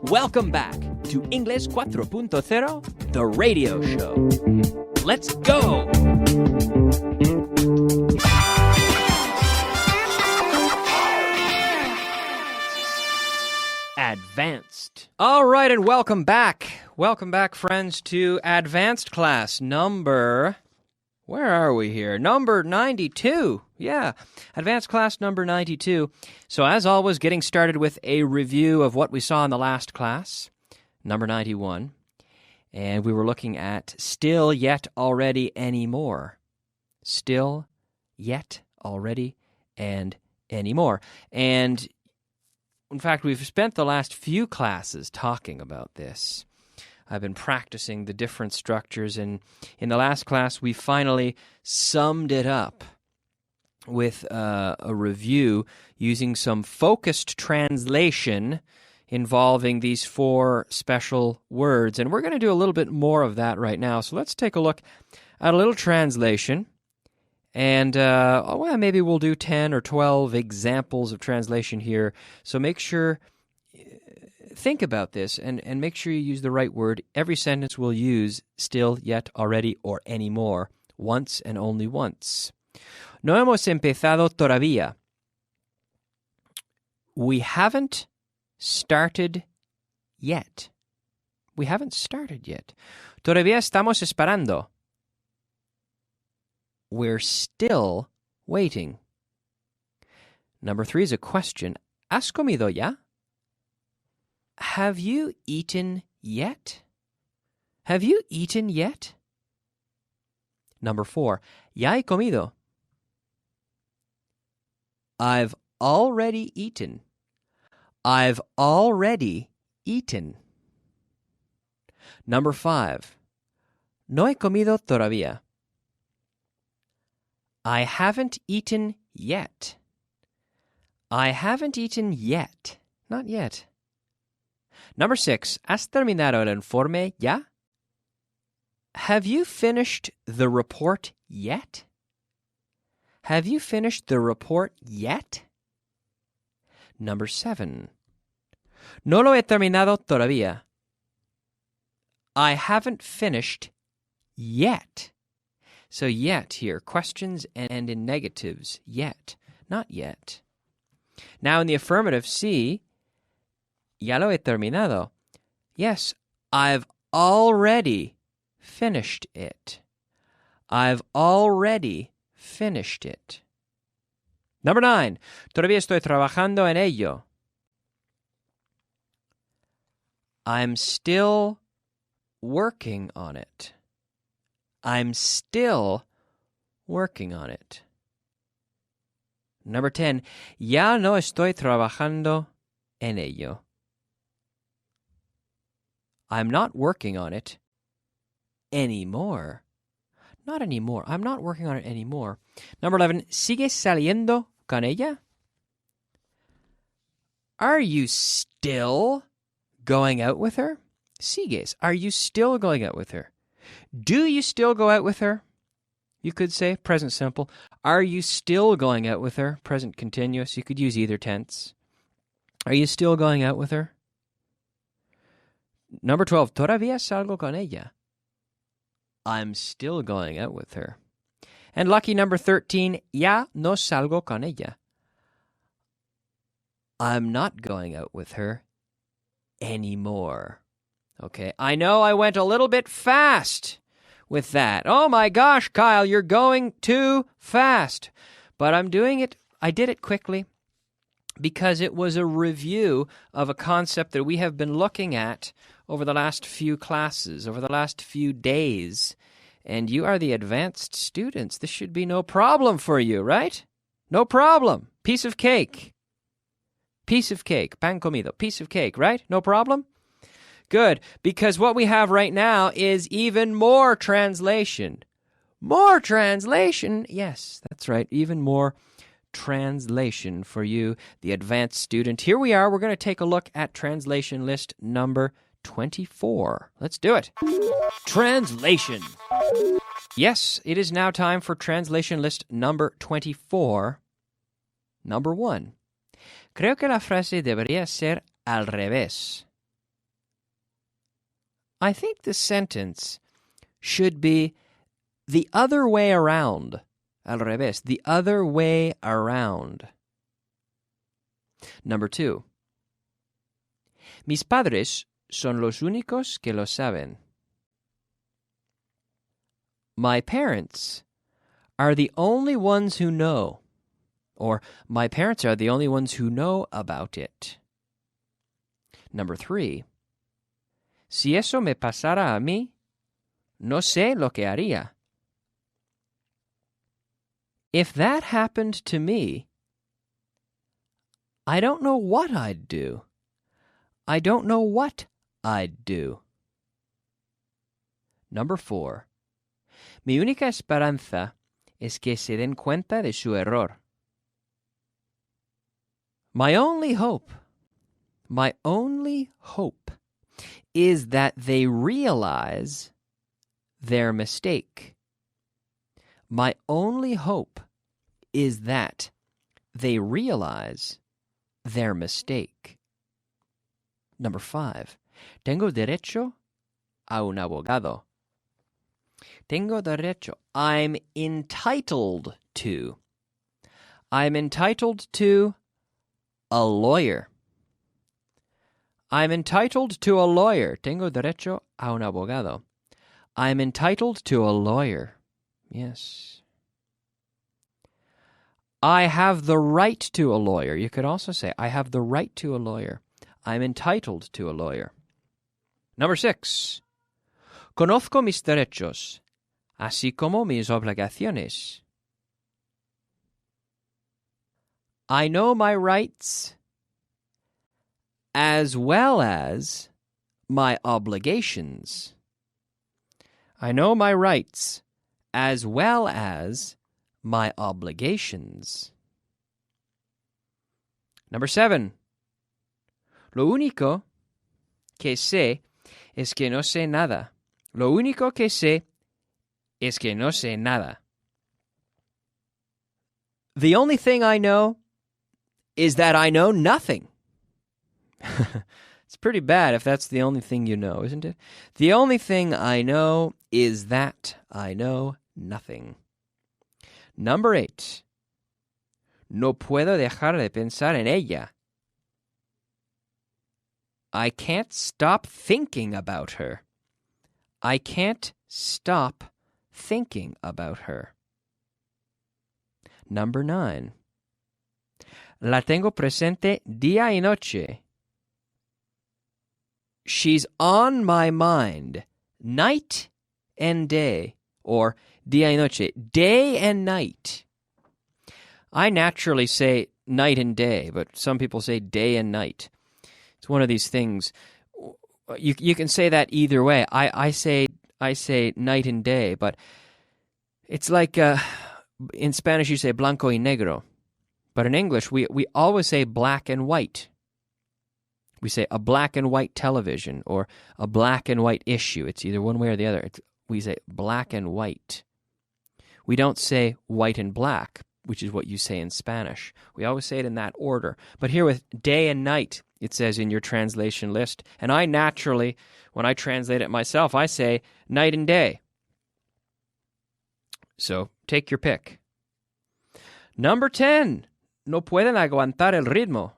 Welcome back to Inglés 4.0, the radio show. Let's go! Advanced. All right, and welcome back. Welcome back, friends, to Advanced class number... Where are we here? Number 92. Yeah, Advanced class number 92. So as always, getting started with a review of what we saw in the last class, number 91. And we were looking at still, yet, already, anymore. Still, yet, already, and anymore. And in fact, we've spent the last few classes talking about this. I've been practicing the different structures, and in the last class, we finally summed it up with a review using some focused translation involving these four special words. And we're going to do a little bit more of that right now. So let's take a look at a little translation. And maybe we'll do 10 or 12 examples of translation here. So make sure... Think about this and make sure you use the right word. Every sentence will use still, yet, already, or anymore, once and only once. No hemos empezado todavía. We haven't started yet. We haven't started yet. Todavía estamos esperando. We're still waiting. Number 3 is a question. ¿Has comido ya? Have you eaten yet? Have you eaten yet? Number 4, ya he comido. I've already eaten. I've already eaten. Number 5, no he comido todavía. I haven't eaten yet. I haven't eaten yet. Not yet. Number 6, ¿has terminado el informe ya? Have you finished the report yet? Have you finished the report yet? Number 7, no lo he terminado todavía. I haven't finished yet. So yet here, questions and in negatives, yet, not yet. Now in the affirmative, see, ya lo he terminado. Yes, I've already finished it. I've already finished it. Number 9, todavía estoy trabajando en ello. I'm still working on it. I'm still working on it. Number 10, ya no estoy trabajando en ello. I'm not working on it anymore. Not anymore. I'm not working on it anymore. Number 11, ¿sigues saliendo con ella? Are you still going out with her? Sigues. Are you still going out with her? Do you still go out with her? You could say present simple. Are you still going out with her? Present continuous. You could use either tense. Are you still going out with her? Number 12, todavía salgo con ella. I'm still going out with her. And lucky number 13, ya no salgo con ella. I'm not going out with her anymore. Okay, I know I went a little bit fast with that. Oh my gosh, Kyle, you're going too fast. But I did it quickly because it was a review of a concept that we have been looking at over the last few classes, over the last few days. And you are the advanced students. This should be no problem for you, right? No problem. Piece of cake. Piece of cake. Pan comido. Piece of cake, right? No problem? Good, because what we have right now is even more translation. More translation? Yes, that's right. Even more translation for you, the advanced student. Here we are. We're going to take a look at translation list number 24. Let's do it. Translation. Yes, it is now time for translation list number 24. Number 1. Creo que la frase debería ser al revés. I think the sentence should be the other way around. Al revés, the other way around. Number 2. Mis padres son los únicos que lo saben. My parents are the only ones who know. Or, my parents are the only ones who know about it. Number 3. Si eso me pasara a mí, no sé lo que haría. If that happened to me, I don't know what I'd do. I don't know what I'd do. Number 4. Mi única esperanza es que se den cuenta de su error. My only hope is that they realize their mistake. My only hope is that they realize their mistake. Number 5. Tengo derecho a un abogado. Tengo derecho. I'm entitled to. I'm entitled to a lawyer. I'm entitled to a lawyer. Tengo derecho a un abogado. I'm entitled to a lawyer. Yes. I have the right to a lawyer. You could also say, I have the right to a lawyer. I'm entitled to a lawyer. Number 6. Conozco mis derechos, así como mis obligaciones. I know my rights as well as my obligations. I know my rights as well as my obligations. Number 7. Lo único que sé es que no sé nada. Lo único que sé es que no sé nada. The only thing I know is that I know nothing. It's pretty bad if that's the only thing you know, isn't it? The only thing I know is that I know nothing. Number 8. No puedo dejar de pensar en ella. I can't stop thinking about her. I can't stop thinking about her. Number 9. La tengo presente día y noche. She's on my mind, night and day, or día y noche, day and night. I naturally say night and day, but some people say day and night. It's one of these things. You can say that either way. I say night and day, but it's like in Spanish you say blanco y negro, but in English we always say black and white. We say a black and white television or a black and white issue. It's either one way or the other. We say black and white. We don't say white and black, which is what you say in Spanish. We always say it in that order. But here with day and night, it says in your translation list. And I naturally, when I translate it myself, I say night and day. So take your pick. Number 10. No pueden aguantar el ritmo.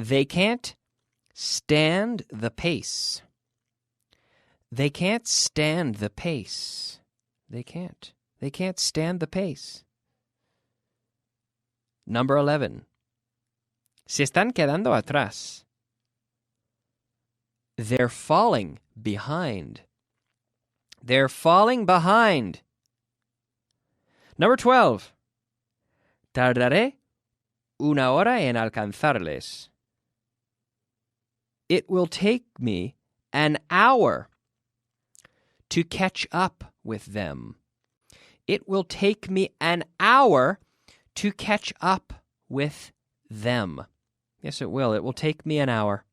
They can't stand the pace. They can't stand the pace. They can't. They can't stand the pace. Number 11. Se están quedando atrás. They're falling behind. They're falling behind. Number 12. Tardaré una hora en alcanzarles. It will take me an hour to catch up with them. It will take me an hour to catch up with them. Yes, it will. It will take me an hour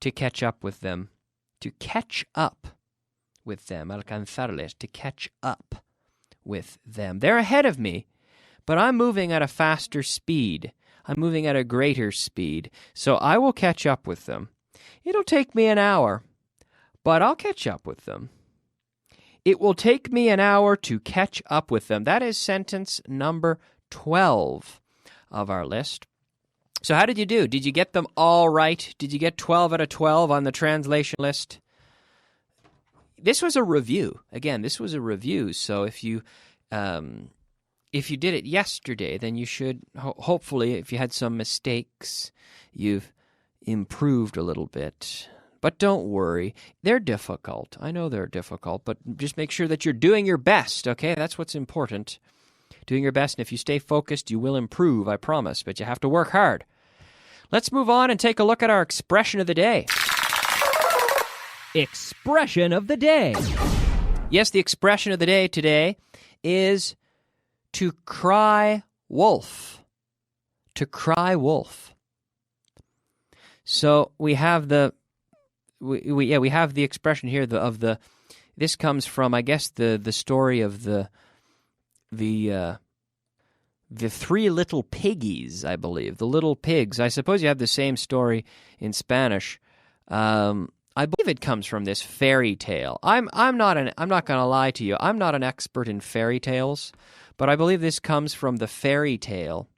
to catch up with them. To catch up with them. Alcanzarles. To catch up with them. They're ahead of me, but I'm moving at a faster speed. I'm moving at a greater speed, so I will catch up with them. It'll take me an hour, but I'll catch up with them. It will take me an hour to catch up with them. That is sentence number 12 of our list. So how did you do? Did you get them all right? Did you get 12 out of 12 on the translation list? This was a review. Again, this was a review, so if you did it yesterday, then you should, hopefully, if you had some mistakes, you've improved a little bit. But don't worry. They're difficult. I know they're difficult, but just make sure that you're doing your best, okay? That's what's important. Doing your best, and if you stay focused, you will improve, I promise, but you have to work hard. Let's move on and take a look at our expression of the day. Expression of the day. Yes, the expression of the day today is to cry wolf. To cry wolf. So we have the we have the expression here this comes from, I guess, the story of the three little piggies, I believe. The little pigs. I suppose you have the same story in Spanish. I believe it comes from this fairy tale. I'm not going to lie to you. I'm not an expert in fairy tales, but I believe this comes from the fairy tale.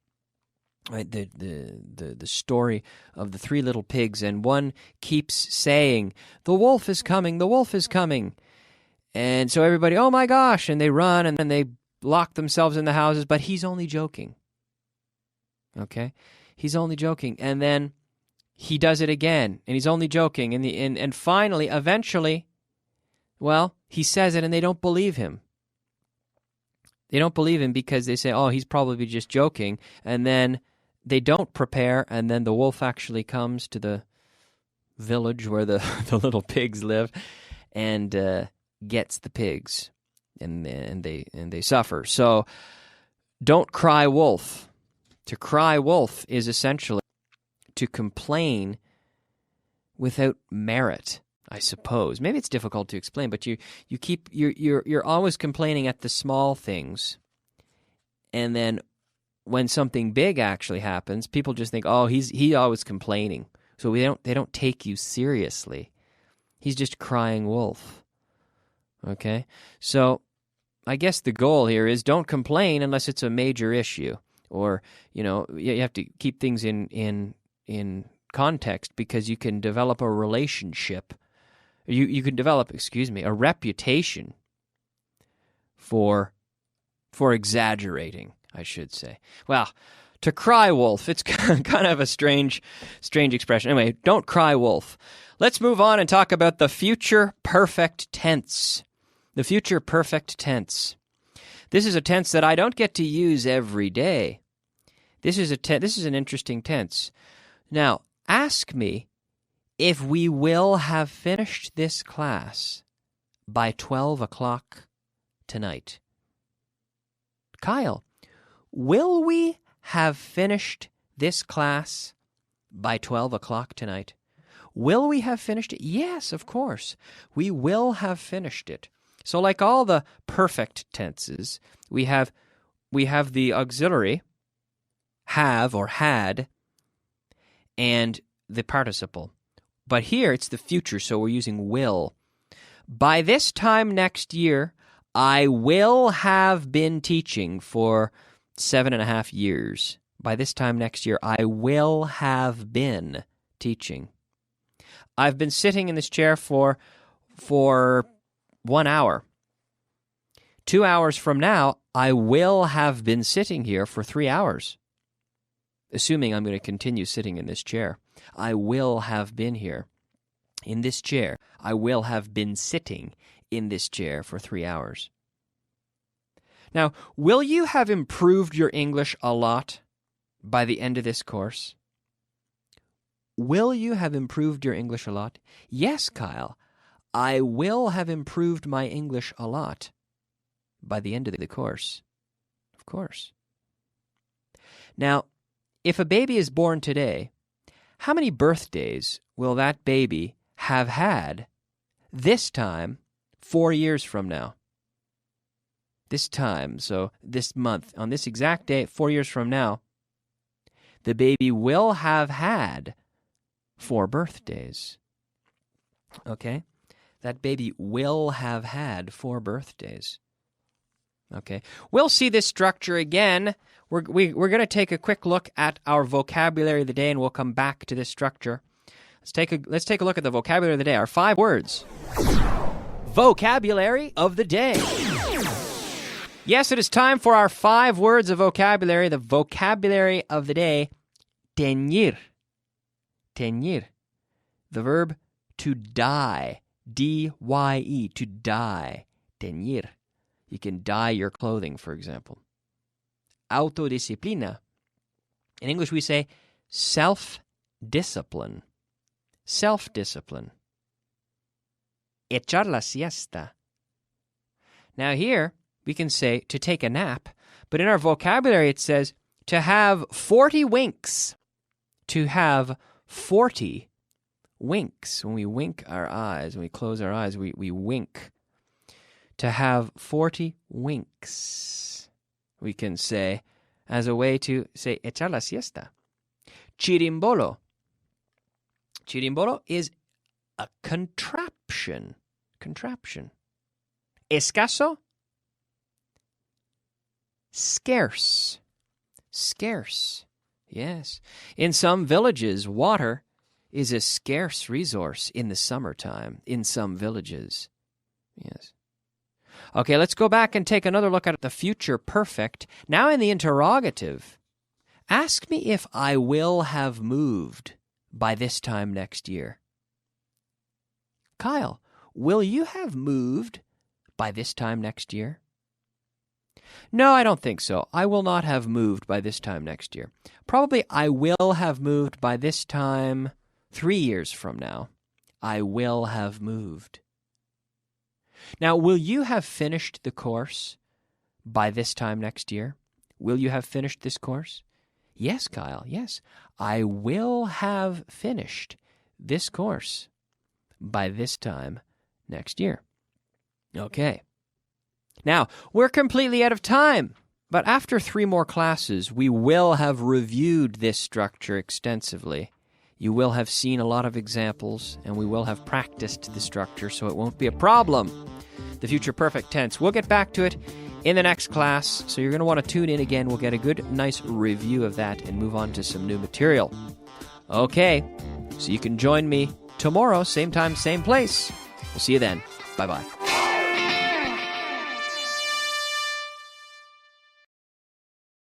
Right, the story of the three little pigs, and one keeps saying, "The wolf is coming, the wolf is coming." And so everybody, "Oh my gosh," and they run and then they lock themselves in the houses, but he's only joking. Okay? He's only joking. And then he does it again, and he's only joking, and finally, eventually, well, he says it and they don't believe him. They don't believe him because they say, "Oh, he's probably just joking," and then they don't prepare, and then the wolf actually comes to the village where the little pigs live and gets the pigs, and they suffer. So don't cry wolf. To cry wolf is essentially to complain without merit, I suppose. Maybe it's difficult to explain, but you're always complaining at the small things, and then when something big actually happens, people just think, "Oh, he's always complaining." So they don't take you seriously. He's just crying wolf. Okay? So I guess the goal here is don't complain unless it's a major issue, or you have to keep things in context, because you can develop a relationship. You can develop, a reputation for exaggerating, I should say. Well, to cry wolf, it's kind of a strange expression. Anyway, don't cry wolf. Let's move on and talk about the future perfect tense. The future perfect tense. This is a tense that I don't get to use every day. This is an interesting tense. Now, ask me if we will have finished this class by 12 o'clock tonight. Kyle, will we have finished this class by 12 o'clock tonight? Will we have finished it? Yes, of course. We will have finished it. So like all the perfect tenses, we have the auxiliary, have or had, and the participle. But here it's the future, so we're using will. By this time next year, I will have been teaching for 7.5 years. By this time next year, I will have been teaching. I've been sitting in this chair for 1 hour. 2 hours from now, I will have been sitting here for 3 hours. Assuming I'm going to continue sitting in this chair. I will have been here in this chair. I will have been sitting in this chair for 3 hours. Now, will you have improved your English a lot by the end of this course? Will you have improved your English a lot? Yes, Kyle. I will have improved my English a lot by the end of the course. Of course. Now, if a baby is born today, how many birthdays will that baby have had this time 4 years from now? this time, so this month, on this exact day, 4 years from now, the baby will have had 4 birthdays. Okay? That baby will have had 4 birthdays. Okay? We'll see this structure again. We're going to take a quick look at our vocabulary of the day, and we'll come back to this structure. Let's take a look at the vocabulary of the day. Our 5 words. Vocabulary of the day. Yes, it is time for our 5 words of vocabulary. The vocabulary of the day. Teñir. Teñir. The verb to dye. D-Y-E. To dye. Teñir. You can dye your clothing, for example. Autodisciplina. In English, we say self-discipline. Self-discipline. Echar la siesta. Now here, we can say to take a nap, but in our vocabulary it says to have 40 winks. To have 40 winks. When we wink our eyes, when we close our eyes, we wink. To have 40 winks. We can say, as a way to say, echar la siesta. Chirimbolo. Chirimbolo is a contraption. Contraption. Escaso. Scarce. Scarce. Yes. In some villages, water is a scarce resource in the summertime. In some villages. Yes. Okay, let's go back and take another look at the future perfect. Now in the interrogative, ask me if I will have moved by this time next year. Kyle, will you have moved by this time next year? No, I don't think so. I will not have moved by this time next year. Probably I will have moved by this time 3 years from now. I will have moved. Now, will you have finished the course by this time next year? Will you have finished this course? Yes, Kyle, yes. I will have finished this course by this time next year. Okay. Now, we're completely out of time, but after 3 more classes, we will have reviewed this structure extensively. You will have seen a lot of examples, and we will have practiced the structure, so it won't be a problem. The future perfect tense. We'll get back to it in the next class, so you're going to want to tune in again. We'll get a good, nice review of that and move on to some new material. Okay, so you can join me tomorrow, same time, same place. We'll see you then. Bye-bye.